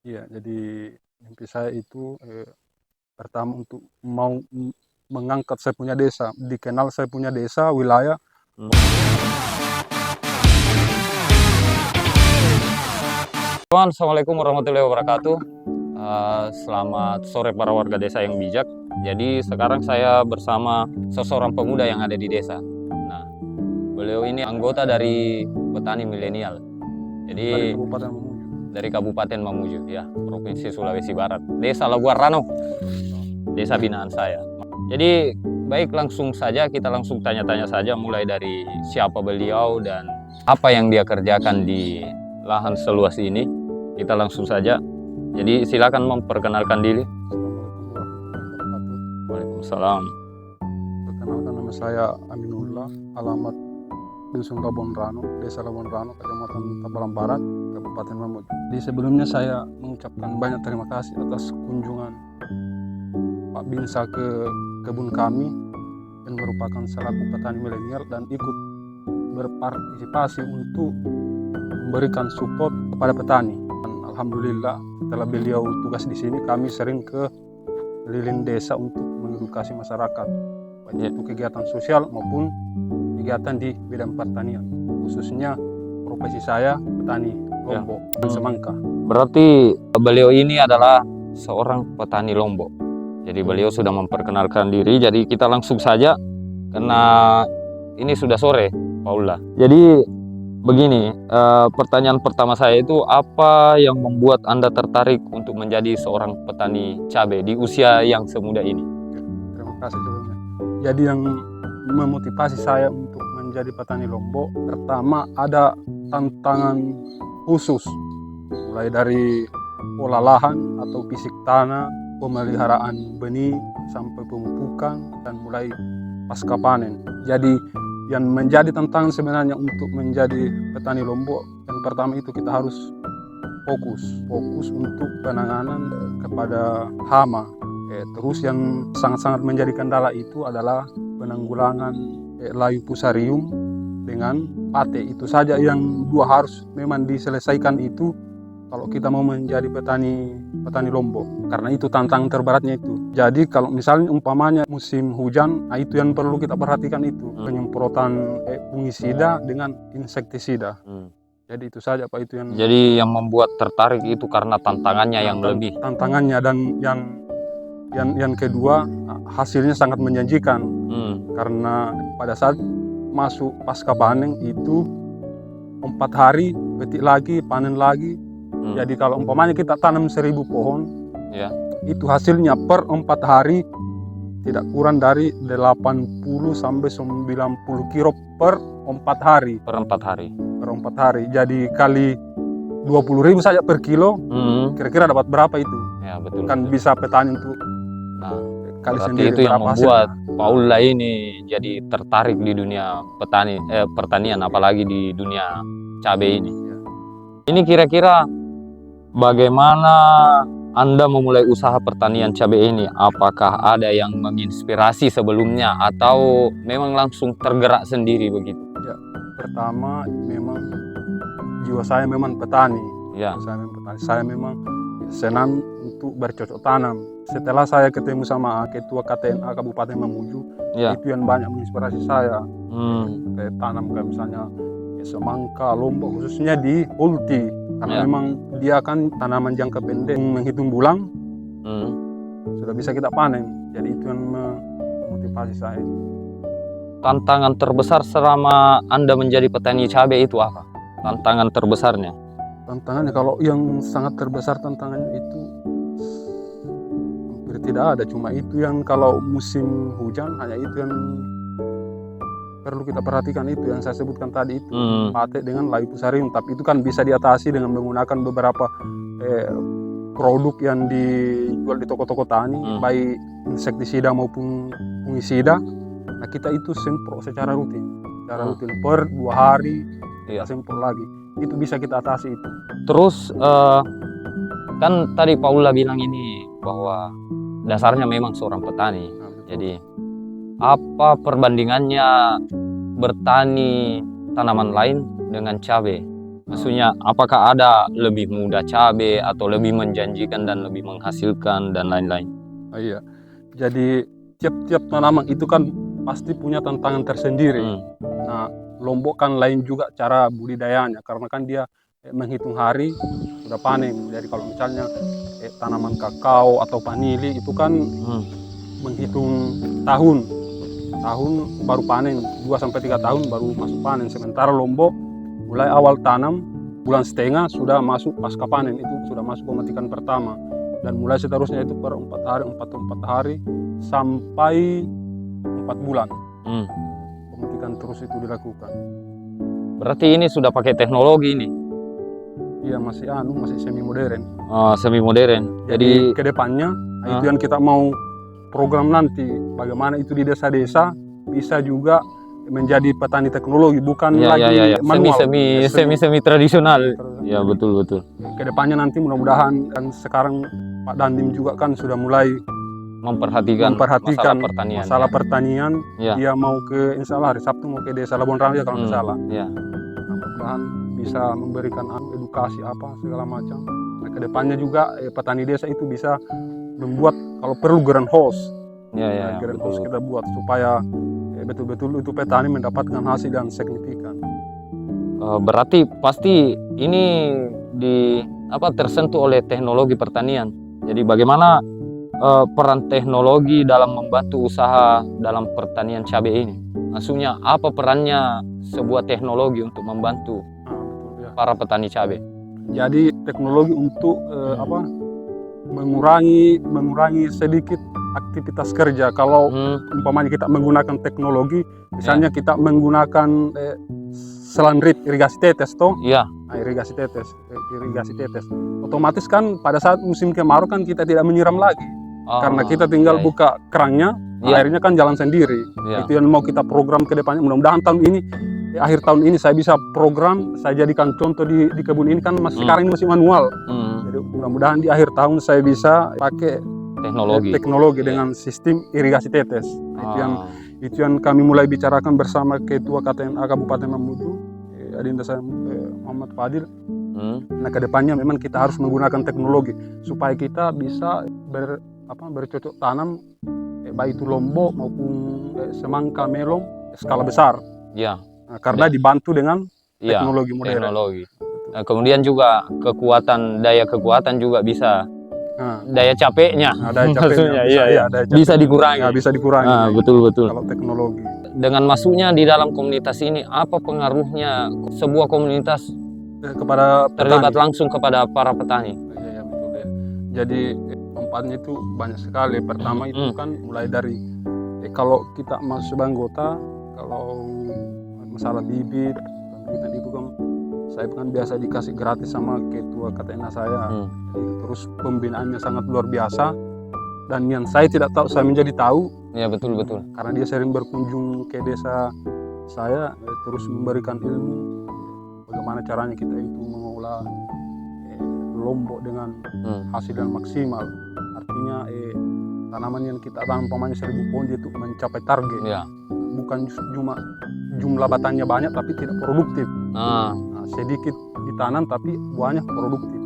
Iya, jadi mimpi saya itu pertama untuk mau mengangkat saya punya desa, dikenal saya punya desa, wilayah. Hmm. Assalamualaikum warahmatullahi wabarakatuh. Selamat sore para warga desa yang bijak. Jadi sekarang saya bersama seseorang pemuda yang ada di desa. Nah, beliau ini anggota dari petani milenial. Dari Jadi Kabupaten Mamuju. dari Kabupaten Mamuju, ya, Provinsi Sulawesi Barat. Desa Laguarrano, desa binaan saya. Jadi baik, langsung saja kita langsung tanya-tanya saja, mulai dari siapa beliau dan apa yang dia kerjakan di lahan seluas ini. Kita langsung saja. Jadi silakan memperkenalkan diri. Assalamualaikum warahmatullahi wabarakatuh. Waalaikumsalam. Perkenalkan, nama saya Aminullah, alamat Dusun Labuan Rano, Desa Labuan Rano, Kecamatan Tabalang Barat, Kabupaten Mamuju. Di sebelumnya saya mengucapkan banyak terima kasih atas kunjungan Pak Binsa ke kebun kami yang merupakan selaku petani milenial dan ikut berpartisipasi untuk memberikan support kepada petani. Dan alhamdulillah setelah beliau tugas di sini, kami sering ke keliling desa untuk mengedukasi masyarakat, baik itu kegiatan sosial maupun kegiatan di bidang pertanian, khususnya profesi saya petani lombok dan semangka. Berarti beliau ini adalah seorang petani lombok. Jadi beliau sudah memperkenalkan diri. Jadi kita langsung saja, karena ini sudah sore, Paula. Jadi begini, pertanyaan pertama saya itu, apa yang membuat Anda tertarik untuk menjadi seorang petani cabai di usia yang semuda ini? Terima kasih sebelumnya. Jadi yang memotivasi saya untuk menjadi petani lombok, pertama ada tantangan khusus, mulai dari pola lahan atau fisik tanah, pemeliharaan benih sampai pemupukan dan mulai pasca panen. Jadi yang menjadi tantangan sebenarnya untuk menjadi petani lombok, yang pertama itu kita harus fokus untuk penanganan kepada hama. Terus yang sangat-sangat menjadi kendala itu adalah penanggulangan layu fusarium dengan pate. Itu saja yang dua harus memang diselesaikan itu kalau kita mau menjadi petani lombok, karena itu tantangan terberatnya itu. Jadi kalau misalnya umpamanya musim hujan, nah itu yang perlu kita perhatikan itu, penyemprotan fungisida dengan insektisida. Jadi itu saja Pak, itu yang Jadi yang membuat tertarik itu karena tantangannya yang lebih. Tantangannya, dan yang kedua, hasilnya sangat menjanjikan. Karena pada saat masuk pasca panen itu 4 hari petik lagi, panen lagi. Jadi kalau umpamanya kita tanam 1000 pohon, Ya. itu hasilnya per 4 hari tidak kurang dari 80 sampai 90 kilo per 4 hari. Per 4 hari. Per 4 hari. Jadi kali 20.000 saja per kilo, kira-kira dapat berapa itu? Ya, betul. Kan bisa petani untuk kali Berarti sendiri itu yang berapa membuat hasilnya. Paula ini jadi tertarik di dunia pertanian, apalagi di dunia cabai ini. Ini kira-kira bagaimana Anda memulai usaha pertanian cabai ini? Apakah ada yang menginspirasi sebelumnya atau memang langsung tergerak sendiri begitu? Ya, pertama memang jiwa saya memang petani. Ya. Saya memang senang untuk bercocok tanam. Setelah saya ketemu sama ketua KTNA Kabupaten Mamuju, itu yang banyak menginspirasi saya. Tanam kayak misalnya semangka, lombok, khususnya di ulti, karena memang dia kan tanaman jangka pendek, menghitung bulan sudah bisa kita panen. Jadi itu yang memotivasi saya. Tantangan terbesar selama Anda menjadi petani cabai itu apa? Tantangan terbesarnya? Tantangannya, kalau yang sangat terbesar tantangannya itu hampir tidak ada, cuma itu yang kalau musim hujan, hanya itu yang perlu kita perhatikan, itu yang saya sebutkan tadi itu, pate dengan layu fusarium. Tapi itu kan bisa diatasi dengan menggunakan beberapa produk yang dijual di toko-toko tani, baik insektisida maupun fungisida. Nah kita itu semprot secara rutin per 2 hari kita semprot lagi, itu bisa kita atasi itu. Terus kan tadi Paula bilang ini bahwa dasarnya memang seorang petani. Jadi apa perbandingannya bertani tanaman lain dengan cabai? Maksudnya apakah ada lebih mudah cabai atau lebih menjanjikan dan lebih menghasilkan dan lain-lain? Iya. Jadi tiap-tiap tanaman itu kan pasti punya tantangan tersendiri. Nah, Lombok kan lain juga cara budidayanya karena kan dia menghitung hari sudah panen. Jadi kalau misalnya tanaman kakao atau vanili itu kan menghitung tahun baru panen, 2 sampai 3 tahun baru masuk panen. Sementara Lombok mulai awal tanam bulan setengah sudah masuk pasca panen, itu sudah masuk pemetikan pertama, dan mulai seterusnya itu per 4 hari sampai 4 bulan pemetikan terus itu dilakukan. Berarti ini sudah pakai teknologi ini? Iya, masih semi modern. Semi modern. Jadi kedepannya itu yang kita mau program nanti, bagaimana itu di desa-desa bisa juga menjadi petani teknologi, bukan lagi manual. Semi tradisional. Ya, betul. Kedepannya nanti mudah-mudahan, kan sekarang Pak Dandim juga kan sudah mulai memperhatikan masalah pertanian. Dia mau ke, insya Allah hari Sabtu mau ke desa Labuan Raya kalau nggak salah. Mudah-mudahan bisa memberikan edukasi apa segala macam. Nah, kedepannya juga petani desa itu bisa membuat kalau perlu greenhouse. Greenhouse kita buat supaya betul-betul itu petani mendapatkan hasil yang signifikan. Berarti pasti ini tersentuh oleh teknologi pertanian. Jadi bagaimana peran teknologi dalam membantu usaha dalam pertanian cabai ini? Maksudnya apa perannya sebuah teknologi untuk membantu para petani cabai? Jadi teknologi untuk mengurangi sedikit aktivitas kerja. Kalau umpamanya kita menggunakan teknologi, misalnya kita menggunakan selang drip irigasi tetes toh. Irigasi tetes. Otomatis kan pada saat musim kemarau kan kita tidak menyiram lagi. Karena kita tinggal buka kerannya, airnya kan jalan sendiri. Itu yang mau kita program ke depannya. Mudah-mudahan akhir tahun ini saya bisa program, saya jadikan contoh di kebun ini kan sekarang ini masih manual. Jadi mudah-mudahan di akhir tahun saya bisa pakai teknologi dengan sistem irigasi tetes. Itu yang kami mulai bicarakan bersama Ketua KTNA Kabupaten Mamuju, Adinda saya Muhammad Fadil. Nah, kedepannya memang kita harus menggunakan teknologi supaya kita bisa bercocok tanam baik itu lombok maupun semangka, melon skala besar. Nah, karena dibantu dengan teknologi modern. Nah, kemudian juga daya kekuatan juga bisa. Daya capeknya, maksudnya bisa dikurangi. Bisa dikurangi. Betul. Kalau teknologi. Dengan masuknya di dalam komunitas ini, apa pengaruhnya sebuah komunitas kepada terlibat langsung kepada para petani? Iya, betul ya. Jadi manfaatnya itu banyak sekali. Pertama itu kan mulai dari kalau kita masuk anggota, kalau masalah bibit, pembibitan itu kan saya kan biasa dikasih gratis sama ketua KTNA saya. Terus pembinaannya sangat luar biasa, dan yang saya tidak tahu saya menjadi tahu. Ya, betul. Karena dia sering berkunjung ke desa saya, terus memberikan ilmu bagaimana caranya kita itu mengolah lombok dengan hasil yang maksimal. Artinya tanaman yang kita tanam umpamanya 1000 pohon itu mencapai target. Bukan cuma jumlah batangnya banyak tapi tidak produktif. Sedikit ditanam tapi banyak produktif.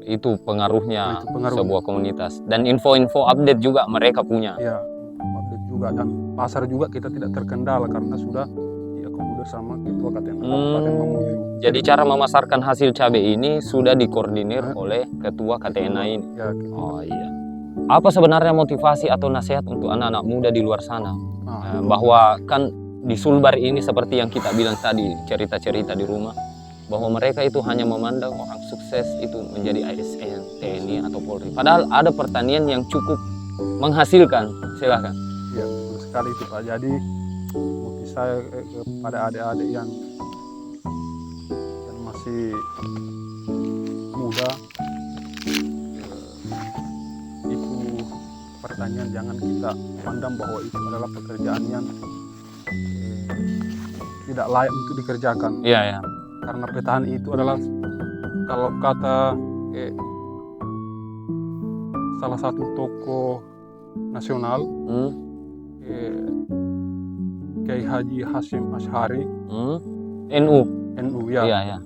Itu pengaruhnya sebuah komunitas. Dan info-info update juga mereka punya. Ya, update juga, dan pasar juga kita tidak terkendala karena sudah diakomodir sama ketua KTNA Kabupaten Mamuju. Jadi cara memasarkan hasil cabai ini sudah dikoordinir oleh ketua KTNA ini. Iya. Apa sebenarnya motivasi atau nasihat untuk anak-anak muda di luar sana? Bahwa kan di Sulbar ini seperti yang kita bilang tadi, cerita-cerita di rumah, bahwa mereka itu hanya memandang orang sukses itu menjadi ASN, TNI atau Polri. Padahal ada pertanian yang cukup menghasilkan. Silakan. Ya, betul sekali itu Pak. Jadi motivasi saya kepada adik-adik yang masih muda, itu pertanian jangan kita pandang bahwa itu adalah pekerjaan yang tidak layak untuk dikerjakan. Karena petani itu adalah, kalau kata salah satu tokoh nasional, Kiai Haji Hashim Asy'ari, NU ya.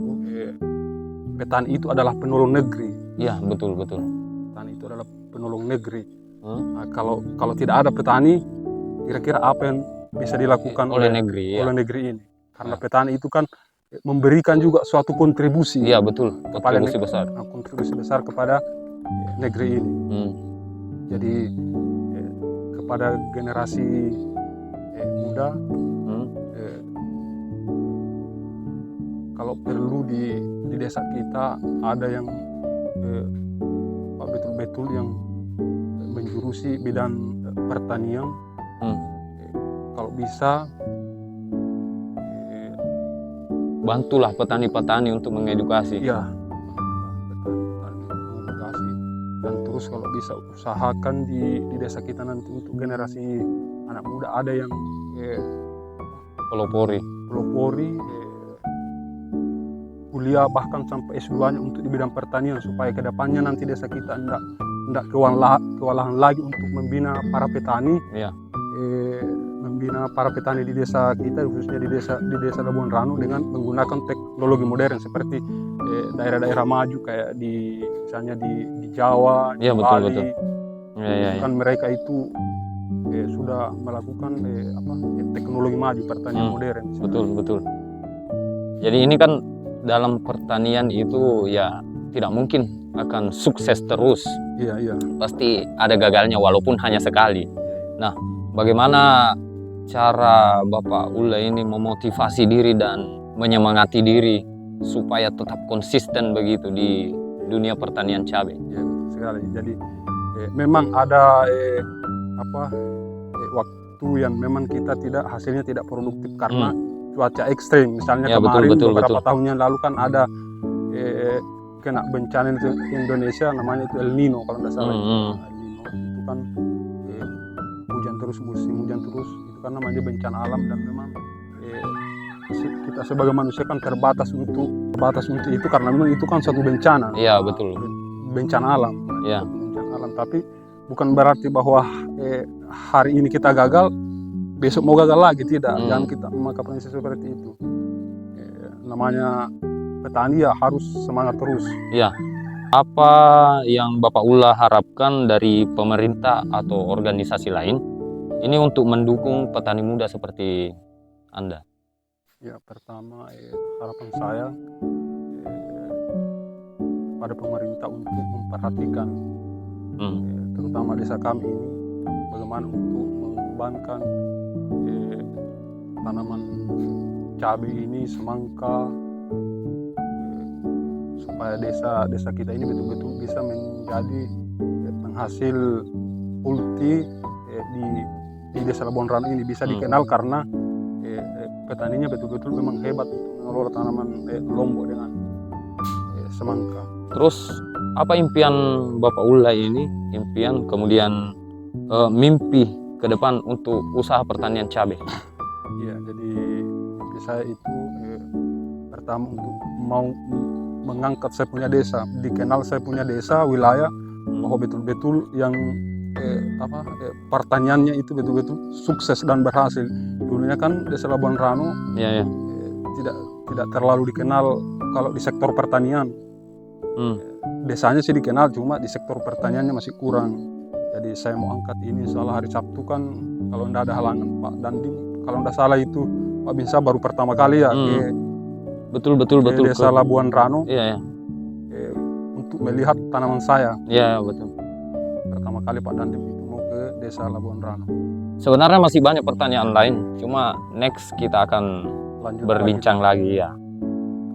petani itu adalah penolong negeri. Iya, betul. Petani itu adalah penolong negeri. Nah, kalau tidak ada petani, kira-kira apa yang bisa dilakukan Oleh negeri, oleh negeri ini? Karena petani itu kan memberikan juga suatu kontribusi. Iya, betul. Kepada Kontribusi besar. kontribusi besar kepada negeri ini. Jadi kepada generasi muda, kalau perlu di desa kita ada yang betul-betul yang menjurusi bidang pertanian. Kalau bisa bantulah petani-petani untuk mengedukasi. Ya, mengedukasi. Dan terus kalau bisa usahakan di desa kita nanti untuk generasi anak muda ada yang pelopori kuliah bahkan sampai S2-nya untuk di bidang pertanian, supaya kedepannya nanti desa kita tidak kewalahan lagi untuk membina para petani. Iya. Membina para petani di desa kita, khususnya di desa Labuan Ranu, dengan menggunakan teknologi modern seperti daerah-daerah maju kayak misalnya di Jawa, di Bali. Betul. Kan mereka itu sudah melakukan teknologi maju pertanian modern. Betul. Jadi ini kan dalam pertanian itu ya tidak mungkin akan sukses terus. Iya. Pasti ada gagalnya walaupun hanya sekali. Nah, bagaimana cara Bapak Ulla ini memotivasi diri dan menyemangati diri supaya tetap konsisten begitu di dunia pertanian cabai? Ya, betul sekali. Jadi memang ada waktu yang memang kita hasilnya tidak produktif karena cuaca ekstrim. Misalnya kemarin beberapa tahun yang lalu kan ada kena bencana di Indonesia, namanya itu El Nino kalau tidak salah. El Nino itu kan musim hujan terus, itu kan namanya bencana alam. Dan memang kita sebagai manusia kan terbatas untuk itu, karena memang itu kan satu bencana. Iya, betul. Bencana alam. Iya. Bencana alam, tapi bukan berarti bahwa hari ini kita gagal, besok mau gagal lagi, tidak. Jangan kita memakai prinsip seperti itu. Namanya petani ya harus semangat terus. Iya. Apa yang Bapak Ulla harapkan dari pemerintah atau organisasi lain ini untuk mendukung petani muda seperti Anda? Ya, pertama harapan saya pada pemerintah untuk memperhatikan terutama desa kami ini, bagaimana untuk mengembangkan tanaman cabai ini, semangka, supaya desa kita ini betul-betul bisa menjadi penghasil ulti di desa Labuan Ranu ini, bisa dikenal karena petaninya betul-betul memang hebat untuk mengelola tanaman lombok dengan semangka. Terus apa impian Bapak Ulla ini, kemudian mimpi ke depan untuk usaha pertanian cabai? Iya, jadi mimpi saya itu pertama untuk mau mengangkat saya punya desa, dikenal saya punya desa, wilayah, bahwa betul-betul yang pertaniannya itu betul-betul sukses dan berhasil. Dulunya kan desa Labuan Ranu tidak terlalu dikenal kalau di sektor pertanian. Desanya sih dikenal, cuma di sektor pertaniannya masih kurang. Jadi saya mau angkat ini, salah hari Sabtu kan, kalau tidak ada halangan Pak Dandim, kalau tidak salah itu Pak Binsa baru pertama kali ya betul desa Labuan Ranu. Iya. Untuk melihat tanaman saya. Iya, betul. Pertama kali Pak Dandim itu mau ke desa Labuan Ranu. Sebenarnya masih banyak pertanyaan lain, cuma next kita akan berbincang lagi ya.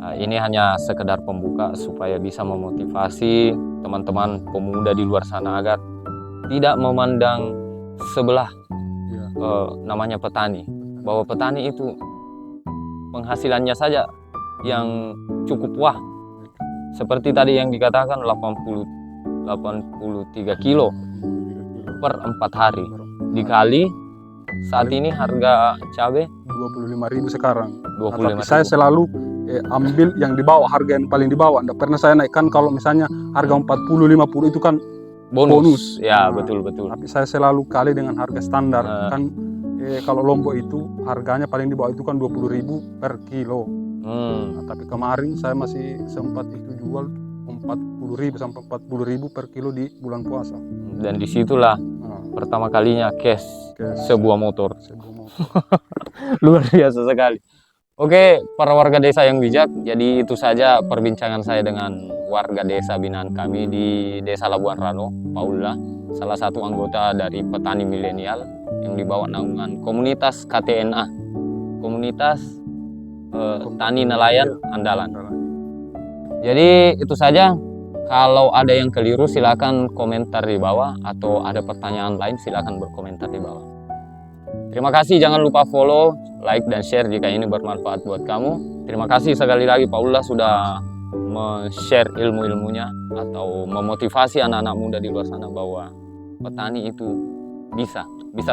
Nah, ini hanya sekedar pembuka supaya bisa memotivasi teman-teman pemuda di luar sana agar tidak memandang sebelah namanya petani, bahwa petani itu penghasilannya saja yang cukup wah. Seperti tadi yang dikatakan 83 kilo per 4 hari. Dikali saat ini harga cabai 25.000 sekarang. 25.000. Tapi saya selalu ambil yang di bawah, harga yang paling di bawah. Tidak pernah saya naikkan. Kalau misalnya harga 40-50 itu kan bonus. Ya, betul. Tapi saya selalu kali dengan harga standar. Kan kalau lombok itu harganya paling di bawah itu kan 20.000 per kilo. Nah, tapi kemarin saya masih sempat itu jual 40.000 sampai 40.000 per kilo di bulan puasa. Dan disitulah Nah, pertama kalinya cash cash. sebuah motor. Sebuah motor. Luar biasa sekali. Oke, para warga desa yang bijak, jadi itu saja perbincangan saya dengan warga desa binaan kami di Desa Labuan Rano, Paula, salah satu anggota dari petani milenial yang dibawa naungan komunitas KTNA, komunitas Tani Nelayan Andalan. Jadi itu saja. Kalau ada yang keliru silakan komentar di bawah, atau ada pertanyaan lain silakan berkomentar di bawah. Terima kasih, jangan lupa follow, like, dan share jika ini bermanfaat buat kamu. Terima kasih sekali lagi Paula sudah share ilmu-ilmunya atau memotivasi anak-anak muda di luar sana bahwa petani itu bisa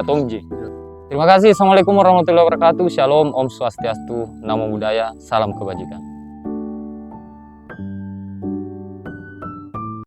tongji. Terima kasih. Assalamualaikum warahmatullahi wabarakatuh. Shalom, Om Swastiastu, Namo Buddhaya, salam kebajikan.